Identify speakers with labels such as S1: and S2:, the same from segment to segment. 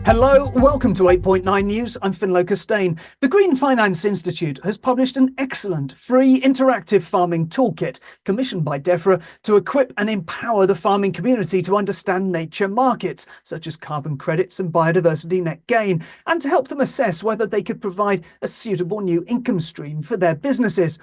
S1: Hello, welcome to 8.9 News. I'm Costain. The Green Finance Institute has published an excellent free interactive farming toolkit commissioned by Defra to equip and empower the farming community to understand nature markets, such as carbon credits and biodiversity net gain, and to help them assess whether they could provide a suitable new income stream for their businesses.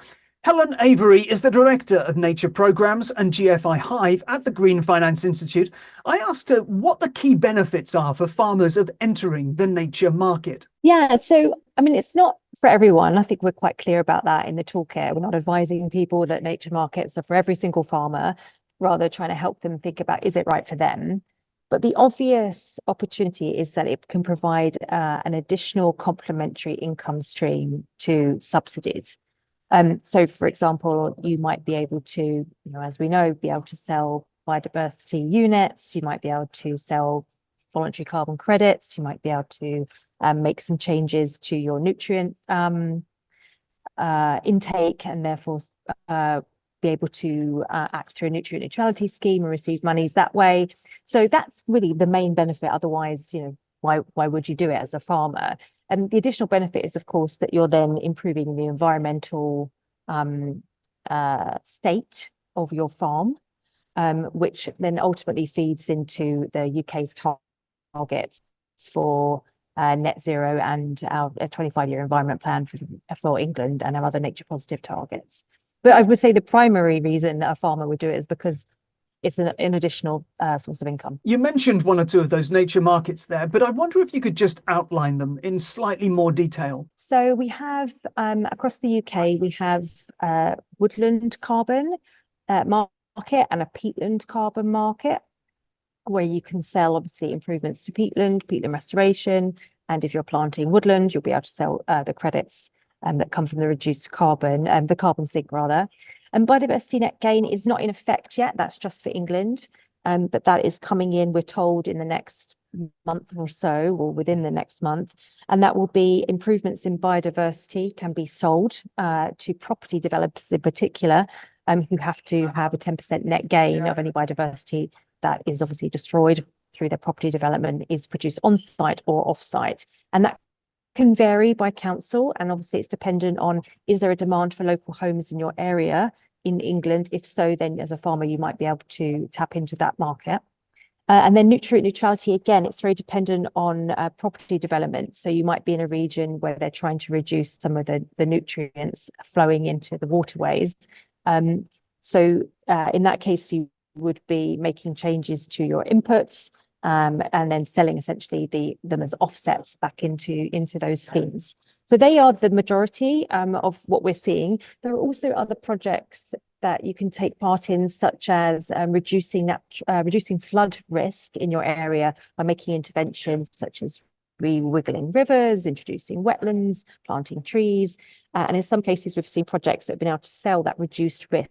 S1: Helen Avery is the Director of Nature Programmes and GFI Hive at the Green Finance Institute. I asked her what the key benefits are for farmers of entering the nature market.
S2: Yeah, so I mean, it's not for everyone. I think we're quite clear about that in the toolkit. We're not advising people that nature markets are for every single farmer, rather trying to help them think about, is it right for them? But the obvious opportunity is that it can provide an additional complementary income stream to subsidies. So, for example, you might be able to, as we know, be able to sell biodiversity units. You might be able to sell voluntary carbon credits. You might be able to make some changes to your nutrient intake, and therefore be able to act through a nutrient neutrality scheme and receive monies that way. So that's really the main benefit. Otherwise, why would you do it as a farmer? And the additional benefit is, of course, that you're then improving the environmental state of your farm, which then ultimately feeds into the UK's targets for net zero and our 25-year environment plan for England and our other nature positive targets. But I would say the primary reason that a farmer would do it is because it's an additional source of income.
S1: You mentioned one or two of those nature markets there, but I wonder if you could just outline them in slightly more detail.
S2: So we have, across the UK, we have woodland carbon market and a peatland carbon market, where you can sell, obviously, improvements to peatland restoration. And if you're planting woodland, you'll be able to sell the credits that come from the reduced carbon, the carbon sink rather. And biodiversity net gain is not in effect yet. That's just for England. But that is coming in, we're told, in the next month or so, or within the next month. And that will be improvements in biodiversity can be sold to property developers in particular, who have to have a 10% net gain of any biodiversity that is obviously destroyed through their property development, is produced on site or off site. And that can vary by council, and obviously it's dependent on, is there a demand for local homes in your area in England? If so, then as a farmer you might be able to tap into that market. And then nutrient neutrality, again, it's very dependent on property development. So you might be in a region where they're trying to reduce some of the nutrients flowing into the waterways. So in that case, you would be making changes to your inputs, and then selling essentially them as offsets back into those schemes. So they are the majority of what we're seeing. There are also other projects that you can take part in, such as reducing flood risk in your area by making interventions such as re-wiggling rivers, introducing wetlands, planting trees. And in some cases, we've seen projects that have been able to sell that reduced risk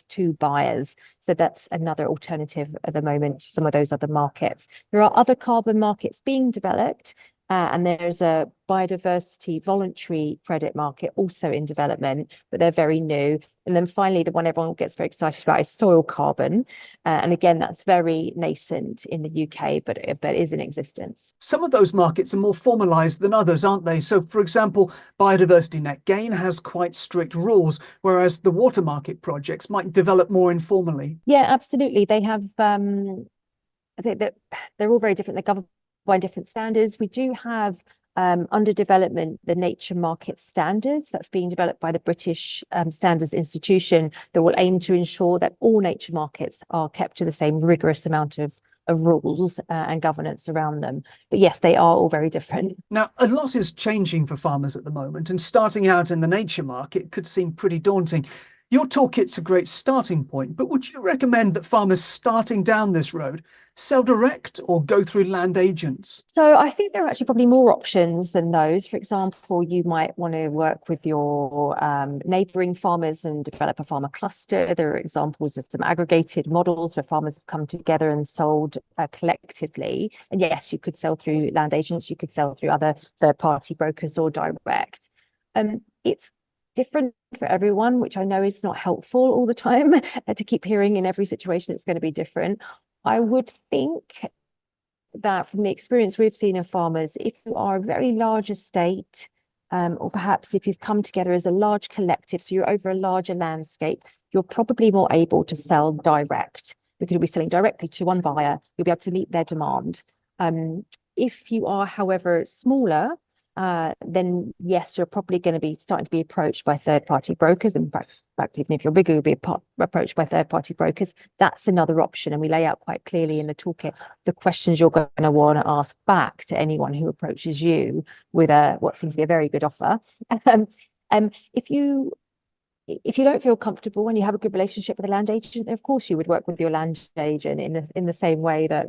S2: to buyers. So that's another alternative at the moment to some of those other markets. There are other carbon markets being developed, and there's a biodiversity voluntary credit market also in development, but they're very new. And then finally, the one everyone gets very excited about is soil carbon. And again, that's very nascent in the UK, but is in existence.
S1: Some of those markets are more formalised than others, aren't they? So, for example, biodiversity net gain has quite strict rules, whereas the water market projects might develop more informally.
S2: Yeah, absolutely. They have, I think that they're all very different. They're governed by different standards. We do have under development the nature market standards that's being developed by the British Standards Institution that will aim to ensure that all nature markets are kept to the same rigorous amount of rules and governance around them. But yes, they are all very different.
S1: Now, a lot is changing for farmers at the moment, and starting out in the nature market could seem pretty daunting. Your toolkit's a great starting point, but would you recommend that farmers starting down this road sell direct or go through land agents?
S2: So I think there are actually probably more options than those. For example, you might want to work with your neighbouring farmers and develop a farmer cluster. There are examples of some aggregated models where farmers have come together and sold collectively. And yes, you could sell through land agents, you could sell through other third-party brokers or direct. It's different for everyone, which I know is not helpful all the time to keep hearing in every situation it's going to be different. I would think that from the experience we've seen of farmers, if you are a very large estate, or perhaps if you've come together as a large collective, so you're over a larger landscape, you're probably more able to sell direct because you'll be selling directly to one buyer. You'll be able to meet their demand. If you are, however, smaller, then yes, you're probably going to be starting to be approached by third-party brokers. In fact, even if you're bigger, you'll be approached by third-party brokers. That's another option, and we lay out quite clearly in the toolkit the questions you're going to want to ask back to anyone who approaches you with what seems to be a very good offer. If you don't feel comfortable and you have a good relationship with a land agent, of course you would work with your land agent in the same way that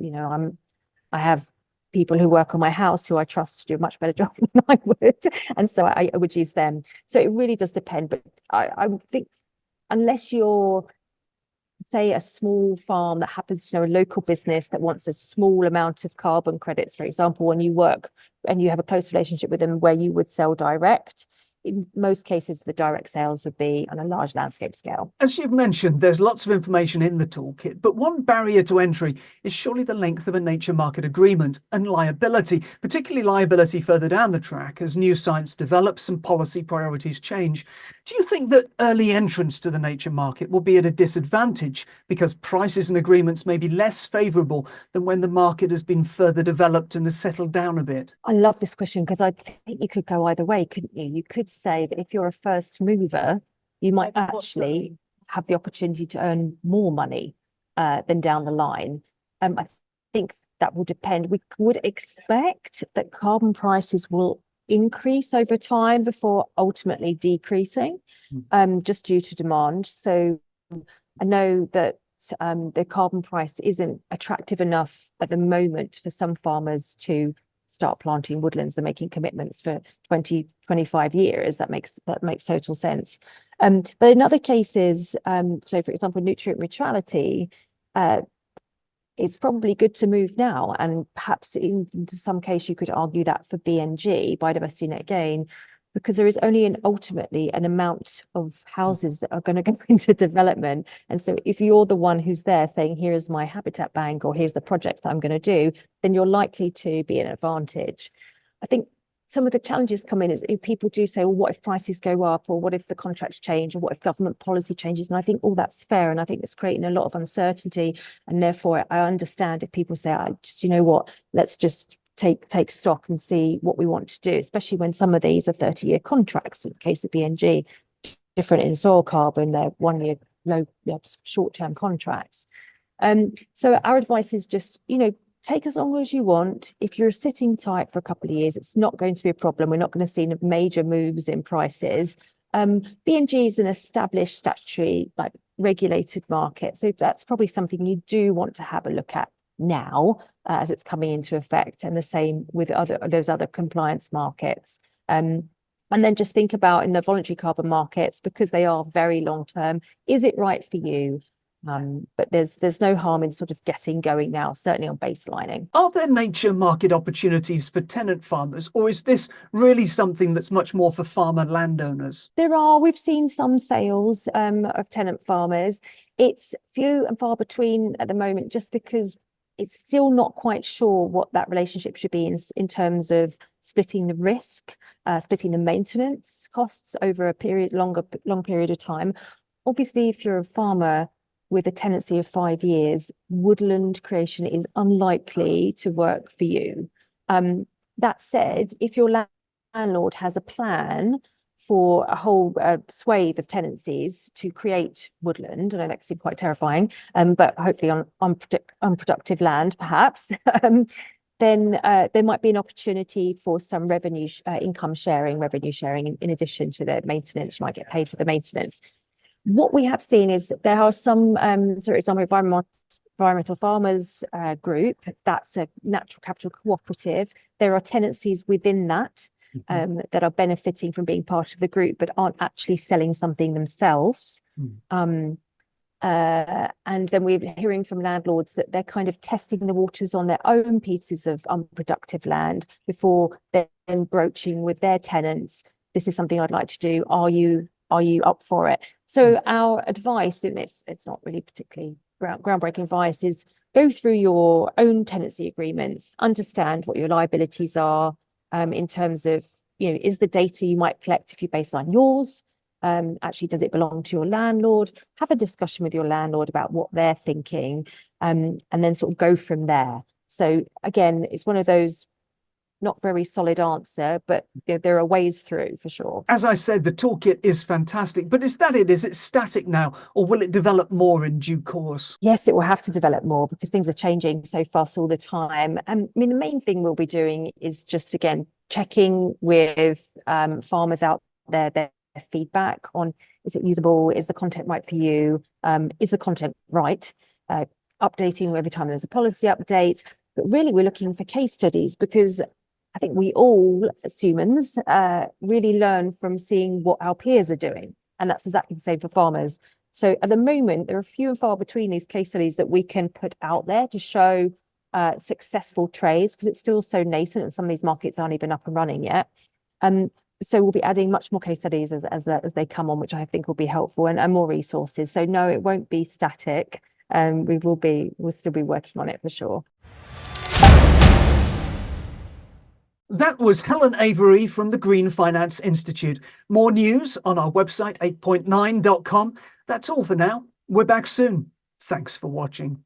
S2: I have people who work on my house who I trust to do a much better job than I would. And so I would use them. So it really does depend. But I would think unless you're, say, a small farm that happens to know a local business that wants a small amount of carbon credits, for example, and you work and you have a close relationship with them where you would sell direct, in most cases, the direct sales would be on a large landscape scale.
S1: As you've mentioned, there's lots of information in the toolkit, but one barrier to entry is surely the length of a nature market agreement and liability, particularly liability further down the track as new science develops and policy priorities change. Do you think that early entrance to the nature market will be at a disadvantage because prices and agreements may be less favourable than when the market has been further developed and has settled down a bit?
S2: I love this question because I think you could go either way, couldn't you? You could say that if you're a first mover, you might actually have the opportunity to earn more money than down the line. I think that will depend. We would expect that carbon prices will increase over time before ultimately decreasing, just due to demand. So I know that the carbon price isn't attractive enough at the moment for some farmers to start planting woodlands. They're making commitments for 20, 25 years. That makes total sense. But in other cases, so for example, nutrient neutrality, it's probably good to move now. And perhaps in some case, you could argue that for BNG, biodiversity net gain, because there is only ultimately an amount of houses that are going to go into development. And so if you're the one who's there saying, here's my habitat bank, or here's the project that I'm going to do, then you're likely to be an advantage. I think some of the challenges come in is if people do say, well, what if prices go up, or what if the contracts change, or what if government policy changes? And I think all that's fair. And I think it's creating a lot of uncertainty. And therefore, I understand if people say, you know what, let's just take stock and see what we want to do, especially when some of these are 30-year contracts. In the case of BNG, different in soil carbon, they're 1 year short-term contracts. So our advice is just, take as long as you want. If you're sitting tight for a couple of years, it's not going to be a problem. We're not going to see major moves in prices. BNG is an established statutory, regulated market. So that's probably something you do want to have a look at now as it's coming into effect, and the same with those other compliance markets. And then just think about in the voluntary carbon markets, because they are very long term, is it right for you? But there's no harm in sort of getting going now, certainly on baselining.
S1: Are there nature market opportunities for tenant farmers, or is this really something that's much more for farmer landowners?
S2: We've seen some sales of tenant farmers. It's few and far between at the moment, just because it's still not quite sure what that relationship should be in terms of splitting the risk, splitting the maintenance costs over a long period of time. Obviously, if you're a farmer with a tenancy of 5 years, woodland creation is unlikely to work for you. That said, if your landlord has a plan for a whole swathe of tenancies to create woodland, I know that can seem quite terrifying, but hopefully on unproductive land, perhaps, then there might be an opportunity for some revenue, income sharing, revenue sharing, in addition to the maintenance. You might get paid for the maintenance. What we have seen is that there are some, for example, environmental farmers group, that's a natural capital cooperative. There are tenancies within that that are benefiting from being part of the group, but aren't actually selling something themselves. And then we're hearing from landlords that they're kind of testing the waters on their own pieces of unproductive land before then broaching with their tenants, this is something I'd like to do. Are you up for it? So our advice, and it's not really particularly groundbreaking advice, is go through your own tenancy agreements, understand what your liabilities are in terms of, is the data you might collect if you baseline yours? Actually, does it belong to your landlord? Have a discussion with your landlord about what they're thinking, and then sort of go from there. So again, it's one of those not very solid answer, but there are ways through for sure.
S1: As I said, the toolkit is fantastic, but is that it? Is it static now, or will it develop more in due course?
S2: Yes, it will have to develop more because things are changing so fast all the time. And I mean, the main thing we'll be doing is just, again, checking with farmers out there, their feedback on, is it usable? Is the content right for you? Is the content right? Updating every time there's a policy update. But really, we're looking for case studies because I think we all, as humans, really learn from seeing what our peers are doing. And that's exactly the same for farmers. So at the moment, there are few and far between these case studies that we can put out there to show successful trades, because it's still so nascent and some of these markets aren't even up and running yet. So we'll be adding much more case studies as they come on, which I think will be helpful, and more resources. So no, it won't be static. We'll still be working on it for sure.
S1: That was Helen Avery from the Green Finance Institute. More news on our website, 8.9.com. That's all for now. We're back soon. Thanks for watching.